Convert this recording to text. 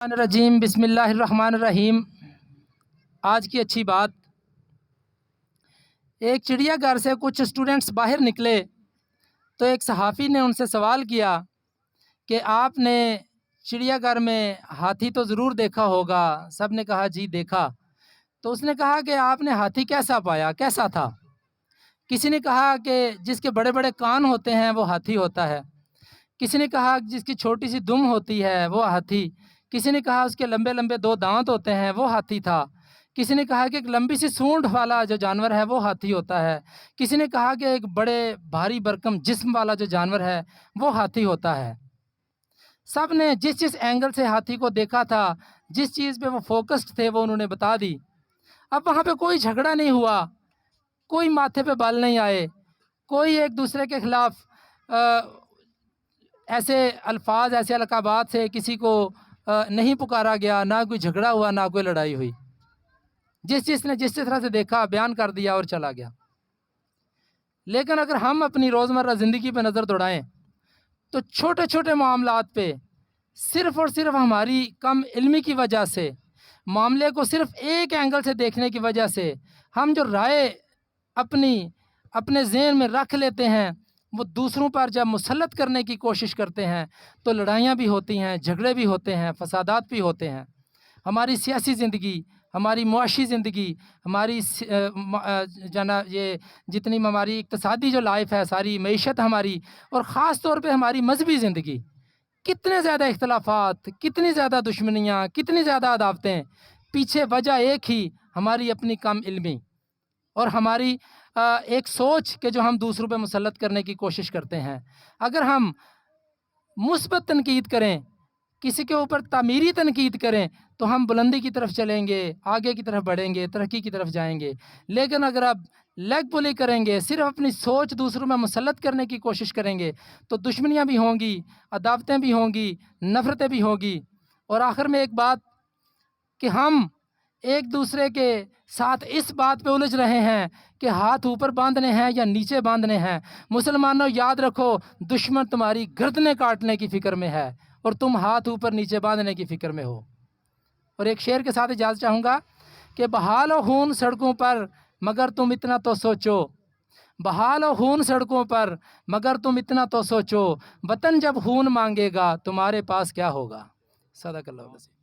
الرجیم بسم اللہ الرحمن الرحیم۔ آج کی اچھی بات، ایک چڑیا گھر سے کچھ اسٹوڈنٹس باہر نکلے تو ایک صحافی نے ان سے سوال کیا کہ آپ نے چڑیا گھر میں ہاتھی تو ضرور دیکھا ہوگا۔ سب نے کہا جی دیکھا۔ تو اس نے کہا کہ آپ نے ہاتھی کیسا پایا، کیسا تھا؟ کسی نے کہا کہ جس کے بڑے بڑے کان ہوتے ہیں وہ ہاتھی ہوتا ہے، کسی نے کہا جس کی چھوٹی سی دم ہوتی ہے وہ ہاتھی، کسی نے کہا اس کے لمبے لمبے 2 دانت ہوتے ہیں وہ ہاتھی تھا، کسی نے کہا کہ ایک لمبی سی سونڈ والا جو جانور ہے وہ ہاتھی ہوتا ہے، کسی نے کہا کہ ایک بڑے بھاری بھرکم جسم والا جو جانور ہے وہ ہاتھی ہوتا ہے۔ سب نے جس اینگل سے ہاتھی کو دیکھا تھا، جس چیز پہ وہ فوکسڈ تھے وہ انہوں نے بتا دی۔ اب وہاں پہ کوئی جھگڑا نہیں ہوا، کوئی ماتھے پہ بال نہیں آئے، کوئی ایک دوسرے کے خلاف ایسے الفاظ، ایسے القابات سے کسی کو نہیں پکارا گیا، نہ کوئی جھگڑا ہوا، نہ کوئی لڑائی ہوئی۔ جس نے جس طرح سے دیکھا بیان کر دیا اور چلا گیا۔ لیکن اگر ہم اپنی روزمرہ زندگی پہ نظر دوڑائیں تو چھوٹے چھوٹے معاملات پہ صرف اور صرف ہماری کم علمی کی وجہ سے، معاملے کو صرف ایک اینگل سے دیکھنے کی وجہ سے، ہم جو رائے اپنے ذہن میں رکھ لیتے ہیں وہ دوسروں پر جب مسلط کرنے کی کوشش کرتے ہیں تو لڑائیاں بھی ہوتی ہیں، جھگڑے بھی ہوتے ہیں، فسادات بھی ہوتے ہیں۔ ہماری سیاسی زندگی، ہماری معاشی زندگی، ہماری یہ جتنی ہماری اقتصادی جو لائف ہے، ساری معیشت ہماری، اور خاص طور پہ ہماری مذہبی زندگی، کتنے زیادہ اختلافات، کتنی زیادہ دشمنیاں، کتنی زیادہ عداوتیں، پیچھے وجہ ایک ہی، ہماری اپنی کم علمی اور ہماری ایک سوچ کہ جو ہم دوسروں پہ مسلط کرنے کی کوشش کرتے ہیں۔ اگر ہم مثبت تنقید کریں، کسی کے اوپر تعمیری تنقید کریں تو ہم بلندی کی طرف چلیں گے، آگے کی طرف بڑھیں گے، ترقی کی طرف جائیں گے۔ لیکن اگر آپ لیگ پلی کریں گے، صرف اپنی سوچ دوسروں میں مسلط کرنے کی کوشش کریں گے تو دشمنیاں بھی ہوں گی، عداوتیں بھی ہوں گی، نفرتیں بھی ہوں گی۔ اور آخر میں ایک بات کہ ہم ایک دوسرے کے ساتھ اس بات پہ الجھ رہے ہیں کہ ہاتھ اوپر باندھنے ہیں یا نیچے باندھنے ہیں۔ مسلمانوں یاد رکھو، دشمن تمہاری گردنیں کاٹنے کی فکر میں ہے اور تم ہاتھ اوپر نیچے باندھنے کی فکر میں ہو۔ اور ایک شعر کے ساتھ اجازت چاہوں گا کہ بہا لو خون سڑکوں پر مگر تم اتنا تو سوچو، بہا لو خون سڑکوں پر مگر تم اتنا تو سوچو، وطن جب خون مانگے گا تمہارے پاس کیا ہوگا۔ صدق اللہ العظیم۔